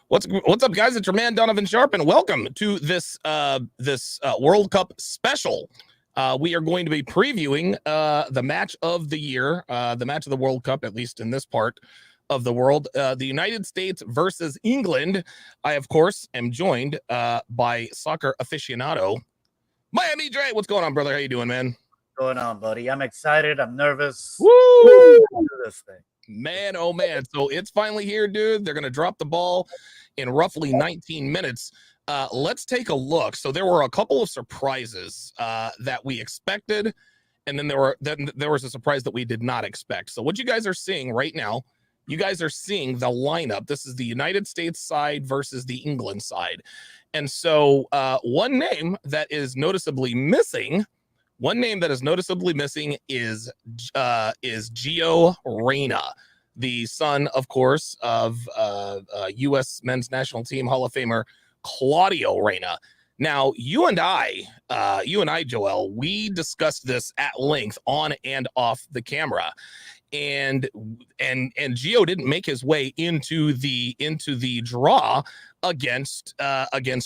What's up, guys? It's your man Donovan Sharp, and welcome to this World Cup special. We are going to be previewing the match of the year, the match of the World Cup, at least in this part of the world, the United States versus England. I, of course, am joined by soccer aficionado Miami Dre. What's going on, brother? How you doing, man? Going on, buddy? I'm excited. I'm nervous. Woo! This thing. Man, oh man. So it's finally here, dude. They're going to drop the ball in roughly 19 minutes. Let's take a look. So there were a couple of surprises that we expected, and then there was a surprise that we did not expect. So what you guys are seeing right now, you guys are seeing the lineup. This is the United States side versus the England side. And so one name that is noticeably missing is Gio Reyna, the son, of course, of U.S. men's national team Hall of Famer Claudio Reyna. Now, you and I, Joel, we discussed this at length on and off the camera. And Gio didn't make his way into the draw against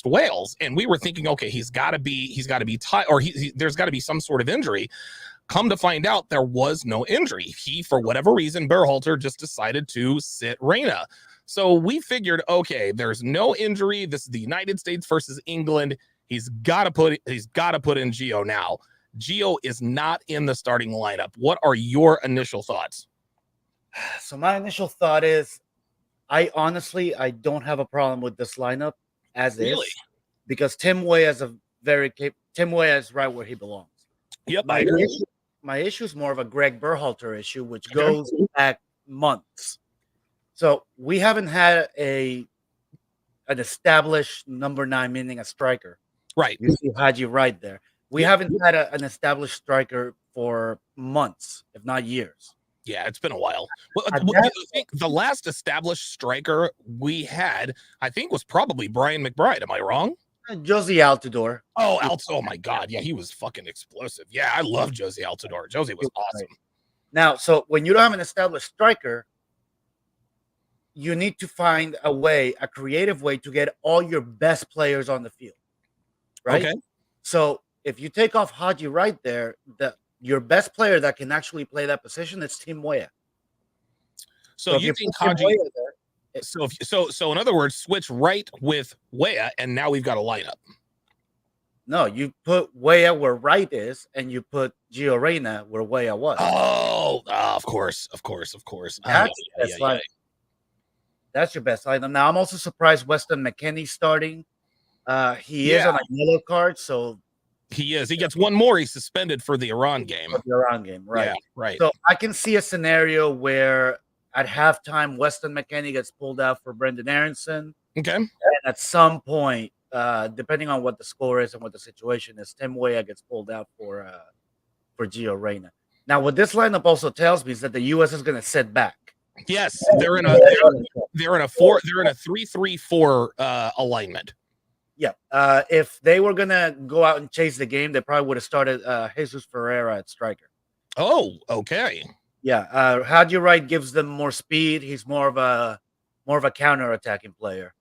Wales, and we were thinking, okay, he's got to be tied, or there's got to be some sort of injury. Come to find out, there was no injury. He, for whatever reason, Berhalter just decided to sit Reyna. So we figured, okay, there's no injury. This is the United States versus England. He's got to put in Gio now. Gio is not in the starting lineup. What are your initial thoughts? So my initial thought is, I don't have a problem with this lineup as is, because Tim Weah is right where he belongs. Yep, my issue is more of a Greg Berhalter issue, which goes back months. So we haven't had an established number 9, meaning a striker. Right. You see Haji right there. We haven't had an established striker for months, if not years. Yeah, it's been a while. Well, I think the last established striker we had, I think, was probably Brian McBride. Am I wrong? Josie Altidore. Oh my God. Yeah, he was fucking explosive. Yeah, I love Josie Altidore. Josie was awesome. Now, so when you don't have an established striker, you need to find a creative way to get all your best players on the field. Right? Okay. So if you take off Haji right there, your best player that can actually play that position is Tim Weah. So you think Haji? So in other words, switch right with Weah, and now we've got a lineup. No, you put Weah where right is, and you put Gio Reyna where Weah was. Of course. That's your best lineup. Now I'm also surprised Weston McKennie's starting. He is on a yellow card, so. He is. He gets one more. He's suspended for the Iran game. Right. Yeah, right. So I can see a scenario where at halftime, Weston McKennie gets pulled out for Brendan Aronson. Okay. And at some point, depending on what the score is and what the situation is, Tim Weah gets pulled out for Gio Reyna. Now, what this lineup also tells me is that the U.S. is going to sit back. Yes, they're in a 3-3-4 alignment. Yeah. If they were going to go out and chase the game, they probably would have started Jesus Ferreira at striker. Oh, okay. Yeah. Haji Wright gives them more speed. He's more of a counter-attacking player.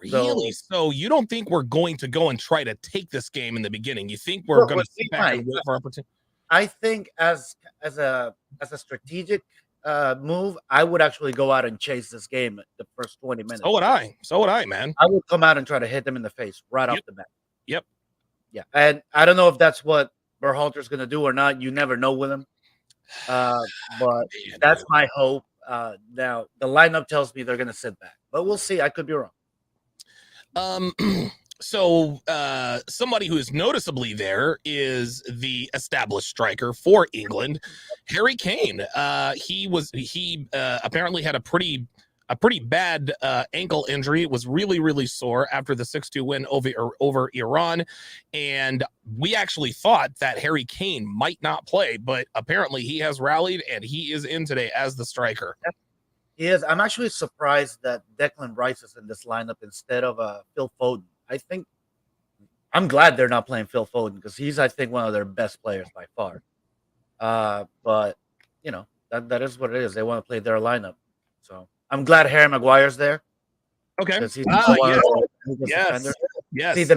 Really? So you don't think we're going to go and try to take this game in the beginning? You think we're going to sit back and wait for opportunity? I think as a strategic move, I would actually go out and chase this game at the first 20 minutes. So would I, man. I would come out and try to hit them in the face right off the bat. Yep. Yeah. And I don't know if that's what Berhalter's going to do or not. You never know with him. But that's my hope. Now, the lineup tells me they're going to sit back. But we'll see. I could be wrong. So somebody who is noticeably there is the established striker for England, Harry Kane. He apparently had a pretty bad ankle injury. It was really sore after the 6-2 win over Iran, and we actually thought that Harry Kane might not play, but apparently he has rallied and he is in today as the striker. He is. I'm actually surprised that Declan Rice is in this lineup instead of Phil Foden. I'm glad they're not playing Phil Foden because he's, I think, one of their best players by far. But you know, that is what it is. They want to play their lineup. So I'm glad Harry Maguire's there. Okay. Because he's Yes. defender. Yes. Yes. See, the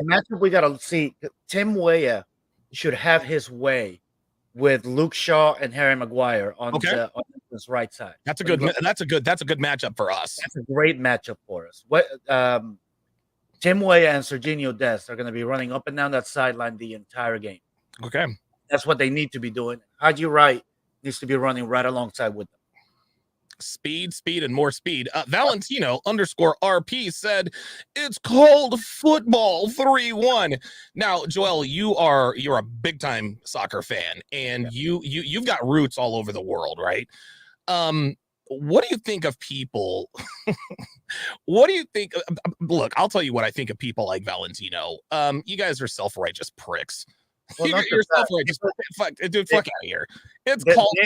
matchup we gotta see. Tim Weah should have his way with Luke Shaw and Harry Maguire on Okay. this right side. That's a good matchup for us. That's a great matchup for us. What Tim Weah and Serginho Dest are going to be running up and down that sideline the entire game. Okay. That's what they need to be doing. Haji Wright needs to be running right alongside with them. Speed, and more speed. Valentino _RP said it's called football 3-1. Now, Joel, you're a big time soccer fan, and you've got roots all over the world, right? What do you think of people? What do you think? Look, I'll tell you what I think of people like Valentino. You guys are self-righteous pricks. Well, You're self-righteous. Fuck out of here. It's called.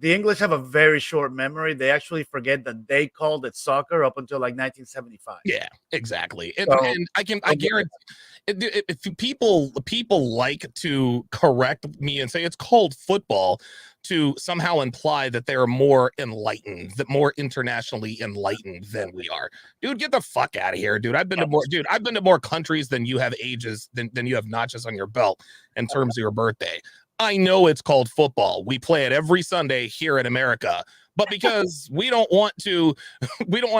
The English have a very short memory. They actually forget that they called it soccer up until like 1975. Yeah, exactly. And I guarantee if people like to correct me and say it's called football to somehow imply that they're more enlightened, that more internationally enlightened than we are. Dude, get the fuck out of here, dude. I've been to more countries than you have ages than you have notches on your belt in terms of your birthday. I know it's called football. We play it every Sunday here in America. But because we don't want to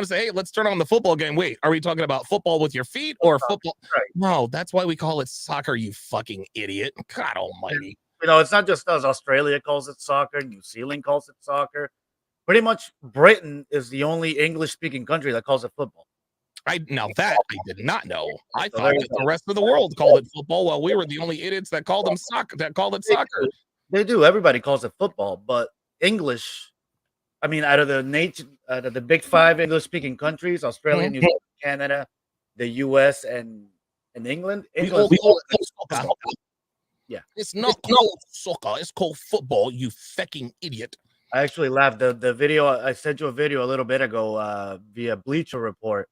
say, hey, let's turn on the football game. Wait, are we talking about football with your feet or football? Right. No, that's why we call it soccer, you fucking idiot. God almighty. It's not just us. Australia calls it soccer. New Zealand calls it soccer. Pretty much Britain is the only English-speaking country that calls it football. I did not know. I thought that the rest of the world called it football while we were the only idiots that called it soccer. They do. Everybody calls it football, but English, I mean, out of the big five English-speaking countries, Australia, New Zealand, Canada, the U.S., and England, we all call it soccer. Yeah. It's not called soccer. It's called football, you fucking idiot. I actually laughed. The video, I sent you a video a little bit ago via Bleacher Report.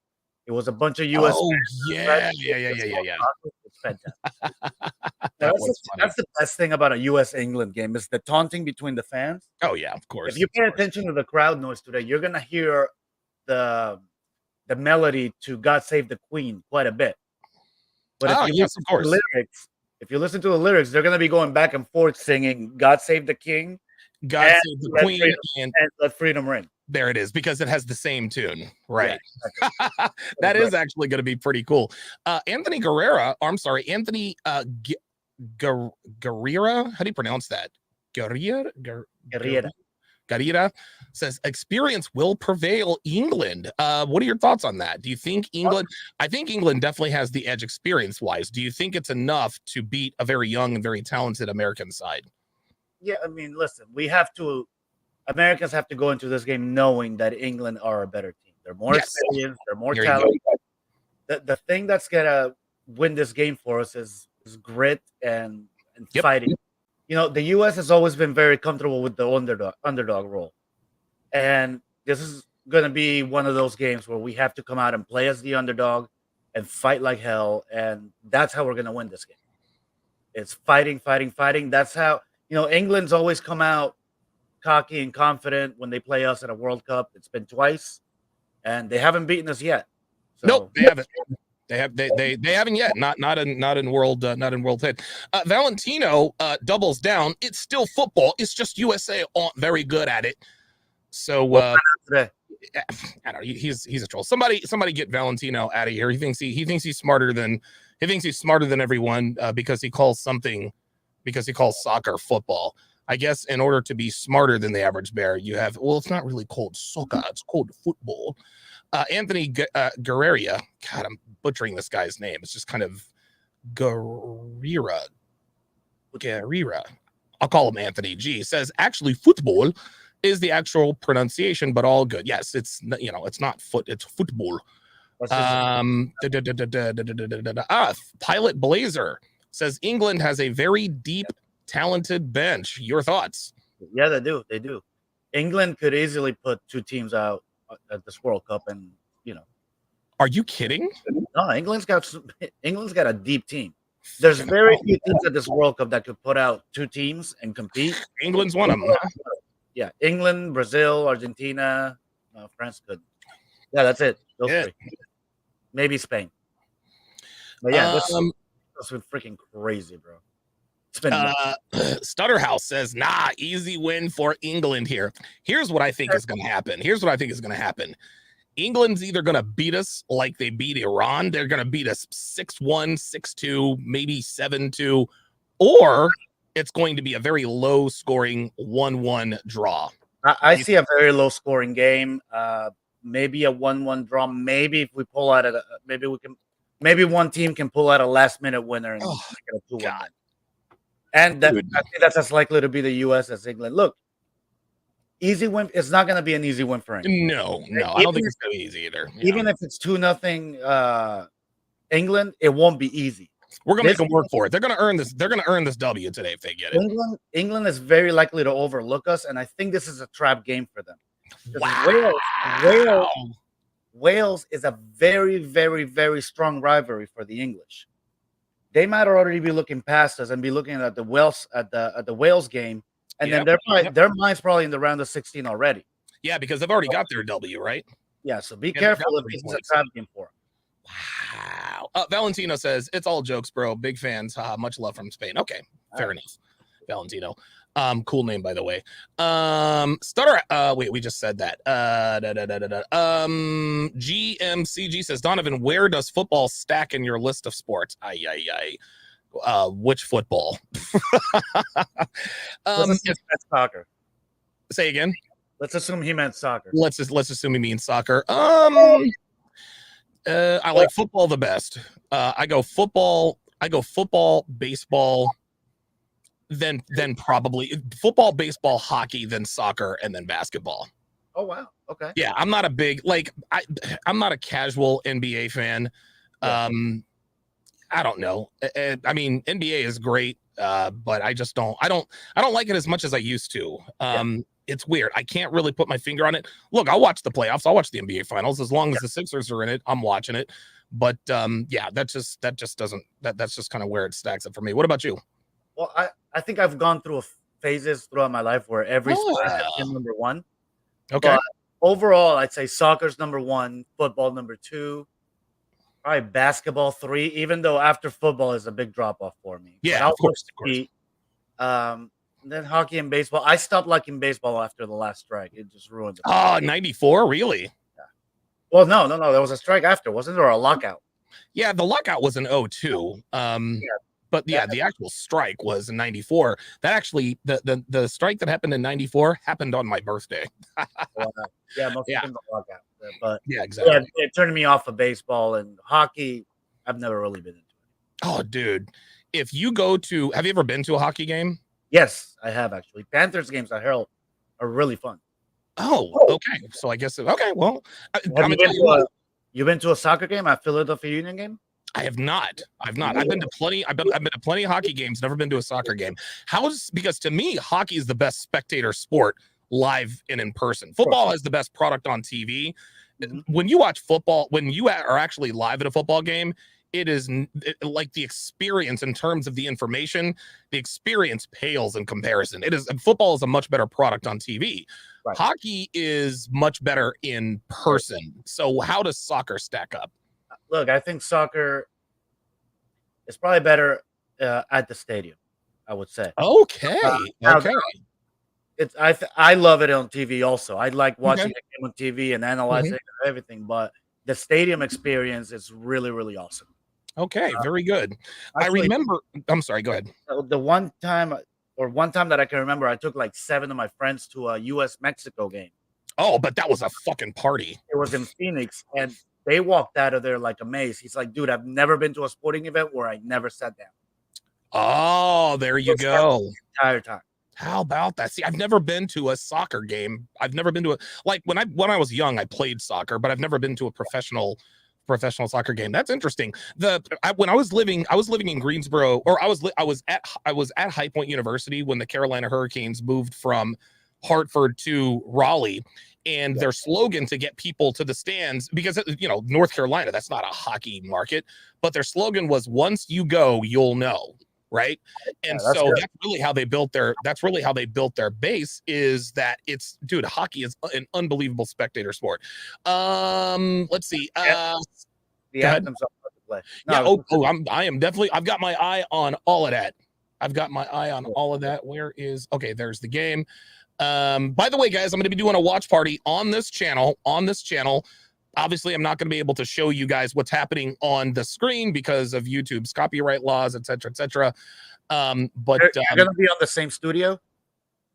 It was a bunch of U.S. Oh, yeah. It's fantastic. That's the best thing about a U.S.-England game is the taunting between the fans. Oh, yeah, of course. If you pay attention to the crowd noise today, you're going to hear the melody to God Save the Queen quite a bit. But if you listen to the lyrics, they're going to be going back and forth singing God Save the King, God Save the Queen, and Let Freedom Ring. There it is, because it has the same tune, right? Yeah, exactly. That is actually going to be pretty cool. Anthony Guerrera, Anthony Guerrera, how do you pronounce that? Guerrera says experience will prevail England. What are your thoughts on that? Do you think England? I think England definitely has the edge experience-wise. Do you think it's enough to beat a very young and very talented American side? Yeah, I mean, listen, Americans have to go into this game knowing that England are a better team. They're more experienced. They're more talented. The thing that's gonna win this game for us is grit and fighting. The U.S. has always been very comfortable with the underdog role, and this is gonna be one of those games where we have to come out and play as the underdog and fight like hell, and that's how we're gonna win this game. It's fighting. That's how England's always come out cocky and confident when they play us at a World Cup. It's been twice, and they haven't beaten us yet. So. Nope, they haven't. They haven't yet. Not in World 10. Valentino doubles down. It's still football. It's just USA aren't very good at it. So I don't know. He's a troll. Somebody get Valentino out of here. He thinks he's smarter than everyone because he calls soccer football. I guess in order to be smarter than the average bear, it's not really called soccer, it's called football. Anthony Guerrera, God, I'm butchering this guy's name. It's just kind of Guerrera. I'll call him Anthony G. Says actually football is the actual pronunciation, but all good. Yes, it's not it's football. Pilot Blazer says England has a very deep, talented bench. Your thoughts? Yeah, they do. England could easily put two teams out at this World Cup, and Are you kidding? No, England's got a deep team. There's very few teams at this World Cup that could put out two teams and compete. England's one of them. Yeah, England, Brazil, Argentina, France could. Yeah, that's it. Those Yeah. three. Maybe Spain. But yeah, this Um, has been freaking crazy, bro. It's been nuts. Stutterhouse says, nah, easy win for England here. Here's what I think is going to happen. England's either going to beat us like they beat Iran. They're going to beat us 6-1, 6-2, maybe 7-2, or it's going to be a very low scoring 1-1 draw. I see a very low scoring game. Maybe a 1-1 draw. Maybe if we pull out maybe one team can pull out a last minute winner and make it a 2-1 win. And I think that's as likely to be the U.S. as England. Look, easy win. It's not going to be an easy win for England. No, I don't think it's going to be easy either. Yeah. Even if it's 2-0 England, it won't be easy. We're going to make them work for it. They're going to earn this. They're going to earn this W today if they get it. England is very likely to overlook us, and I think this is a trap game for them. Wow. Wales is a very, very, very strong rivalry for the English. They might already be looking past us and be looking at the Wales game, and then their mind's probably in the round of 16 already. Yeah, because they've already got their W, right? Yeah, so be careful if this is a trap game for them. Wow. Valentino says, it's all jokes, bro. Big fans. Much love from Spain. Okay, fair enough. Valentino. Cool name, by the way. Wait, we just said that. GMCG says, Donovan, where does football stack in your list of sports? Which football? Soccer. Say again. Let's assume he meant soccer. Let's assume he means soccer. I like football the best. I go football, baseball, then probably football, baseball, hockey, then soccer, and then basketball. Oh wow. Okay. Yeah, I'm not a big I'm not a casual NBA fan. Yeah. I don't know. I mean, NBA is great, but I just don't like it as much as I used to. It's weird. I can't really put my finger on it. Look, I'll watch the playoffs. I'll watch the NBA finals as long as the Sixers are in it. I'm watching it. But that's just kind of where it stacks up for me. What about you? Well, I think I've gone through phases throughout my life where every sport has been number one. Okay. But overall, I'd say soccer's number one, football number two, probably basketball three. Even though after football is a big drop off for me. Yeah, of course. Then hockey and baseball. I stopped liking baseball after the last strike. It just ruined it. Oh, 94, really? Yeah. Well, no. There was a strike after, wasn't there? A lockout. Yeah, the lockout was in 2002. But the actual strike was in 94. That actually, the strike that happened in 94 happened on my birthday. Most of the lockout. But yeah, exactly. Yeah, it turned me off of baseball and hockey. I've never really been into it. Oh, dude. Have you ever been to a hockey game? Yes, I have actually. Panthers games I heard are really fun. Oh, okay. So I guess okay. Well, you've been to a soccer game at Philadelphia Union game? I have not. I've been to plenty. I've been to plenty of hockey games. Never been to a soccer game. Because to me, hockey is the best spectator sport live and in person. Football has the best product on TV. Mm-hmm. When you watch football, when you are actually live at a football game, it is like the experience in terms of the information. The experience pales in comparison. Football is a much better product on TV. Right. Hockey is much better in person. So how does soccer stack up? Look, I think soccer is probably better at the stadium, I would say. Okay. I love it on TV also. I like watching the game on TV and analyzing everything, but the stadium experience is really, really awesome. Okay, very good. Actually, I remember. I'm sorry. Go ahead. The one time that I can remember, I took like 7 of my friends to a U.S.-Mexico game. Oh, but that was a fucking party. It was in Phoenix, and they walked out of there like amazed. He's like, dude, I've never been to a sporting event where I never sat down. Oh, there you go. The entire time. How about that? See, I've never been to a soccer game. I've never been to when I was young, I played soccer, but I've never been to a professional soccer game. That's interesting. When I was living in Greensboro, or I was at High Point University when the Carolina Hurricanes moved from Hartford to Raleigh, and their slogan to get people to the stands, because North Carolina, that's not a hockey market, but their slogan was, once you go, you'll know. right? Yeah, And that's so good. that's really how they built their base, is that it's, dude, hockey is an unbelievable spectator sport. Let's see. Yeah, the Go ahead. anthems are hard to play. No, Yeah. I was Oh, I am definitely, I've got my eye on all of that. I've got my eye on all of that. Where is, okay, there's the game. By the way, guys, I'm going to be doing a watch party on this channel. Obviously, I'm not going to be able to show you guys what's happening on the screen because of YouTube's copyright laws, etc., etc. But you're gonna be on the same studio.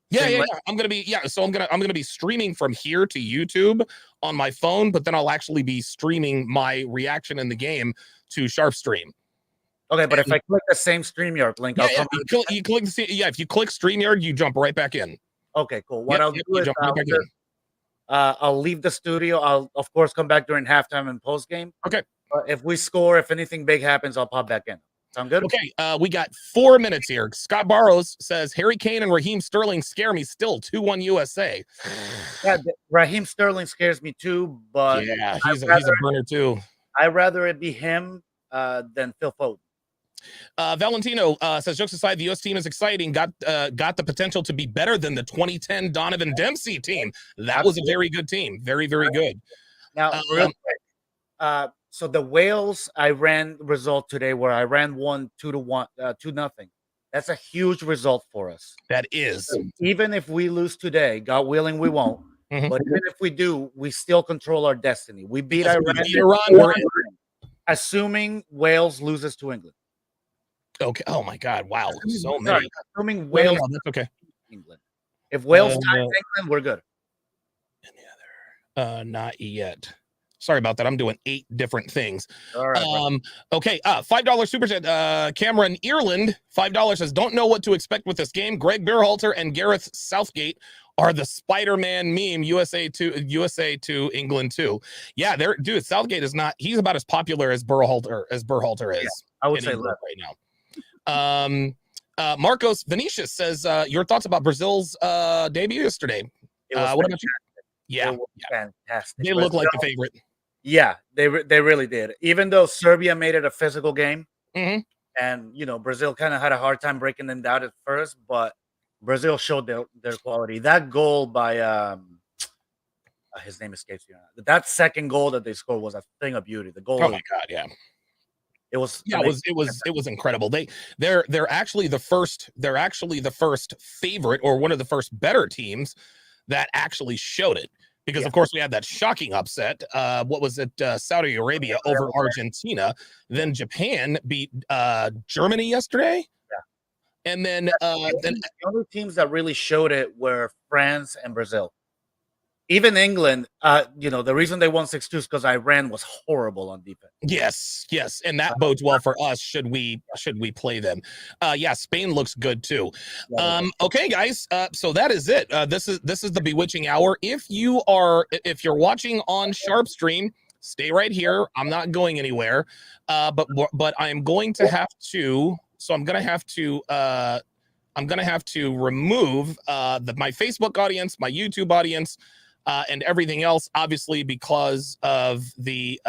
yeah, Same yeah, link? yeah. I'm gonna be, yeah. So I'm gonna be streaming from here to YouTube on my phone, but then I'll actually be streaming my reaction in the game to SharpStream. Okay, but if And I click the same StreamYard link, yeah, I'll yeah. come. You click, yeah. If you click StreamYard, you jump right back in. Okay, cool. What Yep, I'll yep. do You is jump right back in. I'll leave the studio. I'll of course come back during halftime and post game. Okay. But if we score, if anything big happens, I'll pop back in. Sound good? Okay, we got 4 minutes here. Scott Barrows says Harry Kane and Raheem Sterling scare me still. 2-1 USA. Yeah, Raheem Sterling scares me too, but Yeah, he's a burner too. I'd rather it be him than Phil Foden. Valentino says, jokes aside, the U.S. team is exciting. Got the potential to be better than the 2010 Donovan Dempsey team. That was a very good team. Very, very good. Now, real quick, so the Wales I ran result today, where I ran 2-1, 2-0. That's a huge result for us. That is. So even if we lose today, God willing, we won't. Mhm. But even if we do, we still control our destiny. We beat Yes, Iran. we beat Iran, we're in. Assuming Wales loses to England. Okay. Oh my God! Wow, so Sorry, many. assuming Wales that's okay. England. If Wales ties England, we're good. Any other? Not yet. Sorry about that. I'm doing 8 different things. All right. Okay. $5 super chat. Cameron Ireland, $5 says, don't know what to expect with this game. Greg Berhalter and Gareth Southgate are the Spider-Man meme. USA to England too. Yeah, they're, dude. Southgate is not. He's about as popular as Berhalter is. Yeah, I would say England right now. Marcos Venetius says, your thoughts about Brazil's debut yesterday. What about you? Yeah, fantastic. They look like the favorite. Yeah, they really did. Even though Serbia made it a physical game, and Brazil kind of had a hard time breaking them down at first, but Brazil showed their quality. That goal by his name escapes me. That second goal that they scored was a thing of beauty. The goal. Oh my God, yeah. It was it was incredible. They're actually the first favorite, or one of the first better teams that actually showed it. Because, of course, we had that shocking upset. What was it? Saudi Arabia over Argentina. Then Japan beat Germany yesterday. Yeah. And then the only teams that really showed it were France and Brazil. Even England, the reason they won 6-2 is because Iran was horrible on defense. Yes, and that bodes well for us. Should we play them? Yeah, Spain looks good too. Okay, guys. So that is it. This is the Bewitching Hour. If you're watching on SharpStream, stay right here. I'm not going anywhere. But I'm going to have to. So I'm gonna have to. I'm gonna have to remove my Facebook audience, my YouTube audience. And everything else, obviously, because of the